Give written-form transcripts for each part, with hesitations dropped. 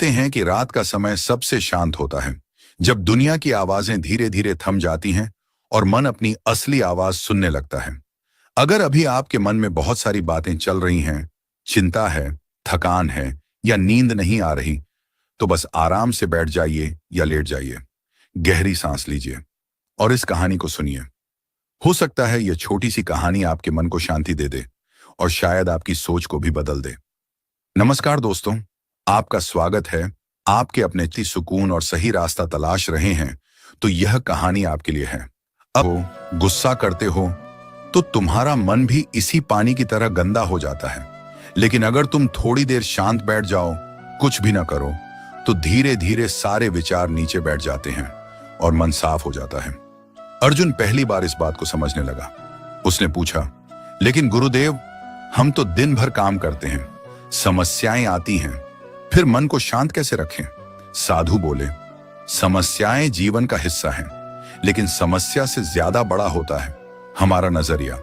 कहते हैं कि रात का समय सबसे शांत होता है, जब दुनिया की आवाजें धीरे धीरे थम जाती हैं और मन अपनी असली आवाज सुनने लगता है। अगर अभी आपके मन में बहुत सारी बातें चल रही हैं, चिंता है, थकान है या नींद नहीं आ रही, तो बस आराम से बैठ जाइए या लेट जाइए, गहरी सांस लीजिए और इस कहानी को सुनिए। हो सकता है यह छोटी सी कहानी आपके मन को शांति दे दे और शायद आपकी सोच को भी बदल दे। नमस्कार दोस्तों, आपका स्वागत है। आपके अपने सुकून और सही रास्ता तलाश रहे हैं तो यह कहानी आपके लिए है। अब वो गुस्सा करते हो तो तुम्हारा मन भी इसी पानी की तरह गंदा हो जाता है, लेकिन अगर तुम थोड़ी देर शांत बैठ जाओ, कुछ भी ना करो, तो धीरे धीरे सारे विचार नीचे बैठ जाते हैं और मन साफ हो जाता है। अर्जुन पहली बार इस बात को समझने लगा। उसने पूछा, लेकिन गुरुदेव, हम तो दिन भर काम करते हैं, समस्याएं आती हैं, फिर मन को शांत कैसे रखें? साधु बोले, समस्याएं जीवन का हिस्सा हैं, लेकिन समस्या से ज्यादा बड़ा होता है हमारा नजरिया।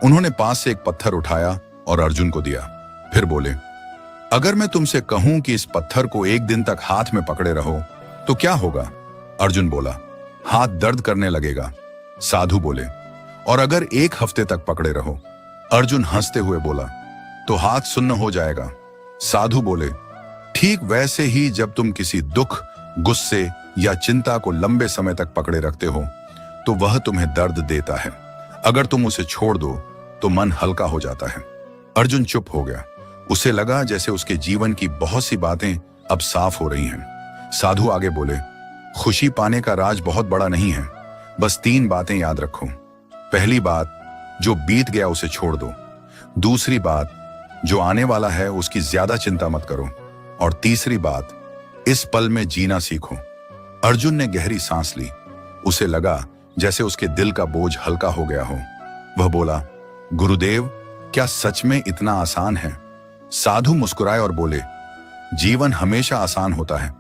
उन्होंने पास से एक पत्थर उठाया और अर्जुन को दिया। फिर बोले, अगर मैं तुमसे कहूं कि इस पत्थर को एक दिन तक हाथ में पकड़े रहो तो क्या होगा? अर्जुन बोला, हाथ दर्द करने लगेगा। साधु बोले, और अगर एक हफ्ते तक पकड़े रहो? अर्जुन हंसते हुए बोला, तो हाथ सुन्न हो जाएगा। साधु बोले, ठीक वैसे ही जब तुम किसी दुख, गुस्से या चिंता को लंबे समय तक पकड़े रखते हो तो वह तुम्हें दर्द देता है। अगर तुम उसे छोड़ दो तो मन हल्का हो जाता है। अर्जुन चुप हो गया। उसे लगा जैसे उसके जीवन की बहुत सी बातें अब साफ हो रही हैं। साधु आगे बोले, खुशी पाने का राज बहुत बड़ा नहीं है, बस 3 बातें याद रखो। पहली बात, जो बीत गया उसे छोड़ दो। दूसरी बात, जो आने वाला है उसकी ज्यादा चिंता मत करो। और तीसरी बात, इस पल में जीना सीखो। अर्जुन ने गहरी सांस ली। उसे लगा जैसे उसके दिल का बोझ हल्का हो गया हो। वह बोला, गुरुदेव, क्या सच में इतना आसान है? साधु मुस्कुराए और बोले, जीवन हमेशा आसान होता है,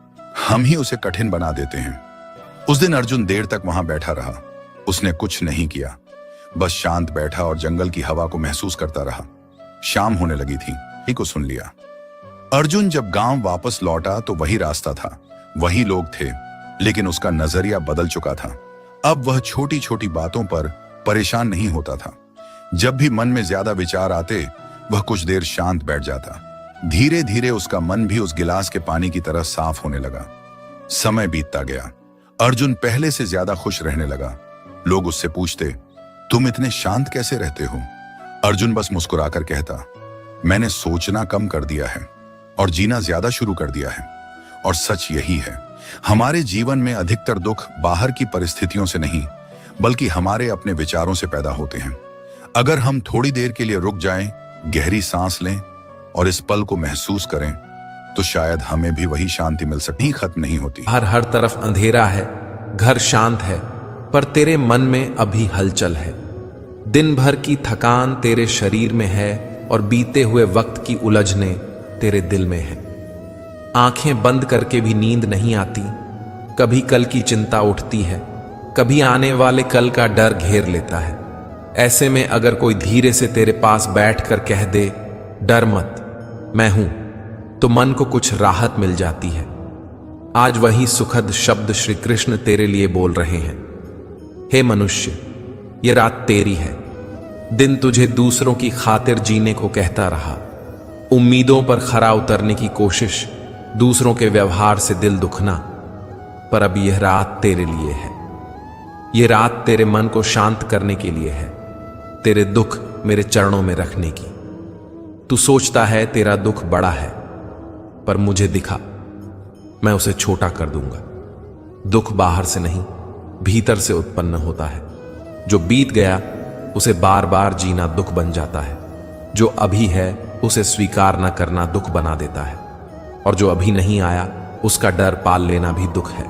हम ही उसे कठिन बना देते हैं। उस दिन अर्जुन देर तक वहां बैठा रहा। उसने कुछ नहीं किया, बस शांत बैठा और जंगल की हवा को महसूस करता रहा। शाम होने लगी थी, ही को सुन लिया। अर्जुन जब गांव वापस लौटा तो वही रास्ता था, वही लोग थे, लेकिन उसका नजरिया बदल चुका था। अब वह छोटी छोटी बातों पर परेशान नहीं होता था। जब भी मन में ज्यादा विचार आते, वह कुछ देर शांत बैठ जाता। धीरे धीरे उसका मन भी उस गिलास के पानी की तरह साफ होने लगा। समय बीतता गया। अर्जुन पहले से ज्यादा खुश रहने लगा। लोग उससे पूछते, तुम इतने शांत कैसे रहते हो? अर्जुन बस मुस्कुराकर कहता, मैंने सोचना कम कर दिया है और जीना ज्यादा शुरू कर दिया है। और सच यही है, हमारे जीवन में अधिकतर दुख बाहर की परिस्थितियों से नहीं, बल्कि हमारे अपने विचारों से पैदा होते हैं। अगर हम थोड़ी देर के लिए रुक जाएं, गहरी सांस लें और इस पल को महसूस करें, तो शायद हमें भी वही शांति मिल सकती, खत्म नहीं होती। हर तरफ अंधेरा है, घर शांत है, पर तेरे मन में अभी हलचल है। दिन भर की थकान तेरे शरीर में है और बीते हुए वक्त की उलझने तेरे दिल में है। आंखें बंद करके भी नींद नहीं आती। कभी कल की चिंता उठती है, कभी आने वाले कल का डर घेर लेता है। ऐसे में अगर कोई धीरे से तेरे पास बैठकर कह दे, डर मत, मैं हूं, तो मन को कुछ राहत मिल जाती है। आज वही सुखद शब्द श्री कृष्ण तेरे लिए बोल रहे हैं। हे मनुष्य, ये रात तेरी है। दिन तुझे दूसरों की खातिर जीने को कहता रहा, उम्मीदों पर खरा उतरने की कोशिश, दूसरों के व्यवहार से दिल दुखना, पर अब यह रात तेरे लिए है। यह रात तेरे मन को शांत करने के लिए है, तेरे दुख मेरे चरणों में रखने की। तू सोचता है तेरा दुख बड़ा है, पर मुझे दिखा, मैं उसे छोटा कर दूंगा। दुख बाहर से नहीं, भीतर से उत्पन्न होता है। जो बीत गया उसे बार बार जीना दुख बन जाता है। जो अभी है उसे स्वीकार न करना दुख बना देता है, और जो अभी नहीं आया उसका डर पाल लेना भी दुख है।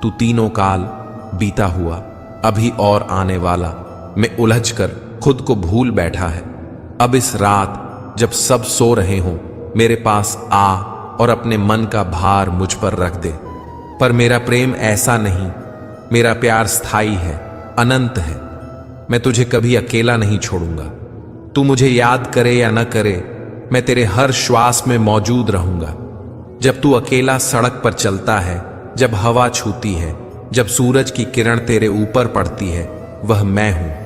तू तीनों काल, बीता हुआ, अभी और आने वाला में उलझकर खुद को भूल बैठा है। अब इस रात जब सब सो रहे हों, मेरे पास आ और अपने मन का भार मुझ पर रख दे। पर मेरा प्रेम ऐसा नहीं, मेरा प्यार स्थायी है, अनंत है। मैं तुझे कभी अकेला नहीं छोड़ूंगा। तू मुझे याद करे या न करे, मैं तेरे हर श्वास में मौजूद रहूंगा। जब तू अकेला सड़क पर चलता है, जब हवा छूती है, जब सूरज की किरण तेरे ऊपर पड़ती है, वह मैं हूं।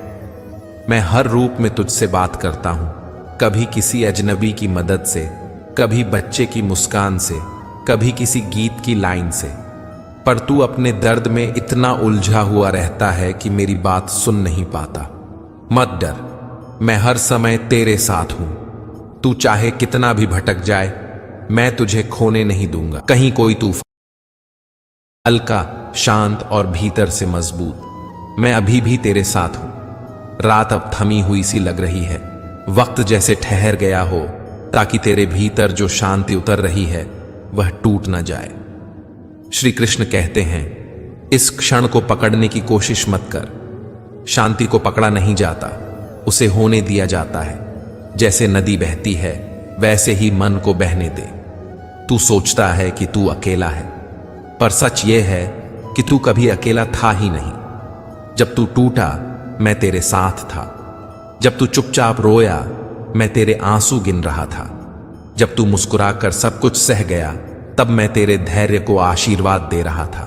मैं हर रूप में तुझसे बात करता हूं, कभी किसी अजनबी की मदद से, कभी बच्चे की मुस्कान से, कभी किसी गीत की लाइन से। पर तू अपने दर्द में इतना उलझा हुआ रहता है कि मेरी बात सुन नहीं पाता। मत डर, मैं हर समय तेरे साथ हूं। तू चाहे कितना भी भटक जाए, मैं तुझे खोने नहीं दूंगा। कहीं कोई तूफान, हल्का, शांत और भीतर से मजबूत, मैं अभी भी तेरे साथ हूं। रात अब थमी हुई सी लग रही है, वक्त जैसे ठहर गया हो, ताकि तेरे भीतर जो शांति उतर रही है वह टूट ना जाए। श्री कृष्ण कहते हैं, इस क्षण को पकड़ने की कोशिश मत कर। शांति को पकड़ा नहीं जाता, उसे होने दिया जाता है। जैसे नदी बहती है, वैसे ही मन को बहने दे। तू सोचता है कि तू अकेला है, पर सच यह है कि तू कभी अकेला था ही नहीं। जब तू टूटा, मैं तेरे साथ था। जब तू चुपचाप रोया, मैं तेरे आंसू गिन रहा था। जब तू मुस्कुराकर सब कुछ सह गया, तब मैं तेरे धैर्य को आशीर्वाद दे रहा था।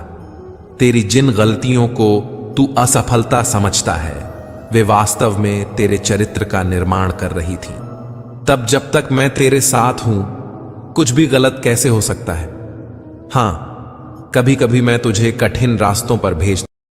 तेरी जिन गलतियों को तू असफलता समझता है, वे वास्तव में तेरे चरित्र का निर्माण कर रही थी। तब जब तक मैं तेरे साथ हूं, कुछ भी गलत कैसे हो सकता है? हां, कभी कभी मैं तुझे कठिन रास्तों पर भेज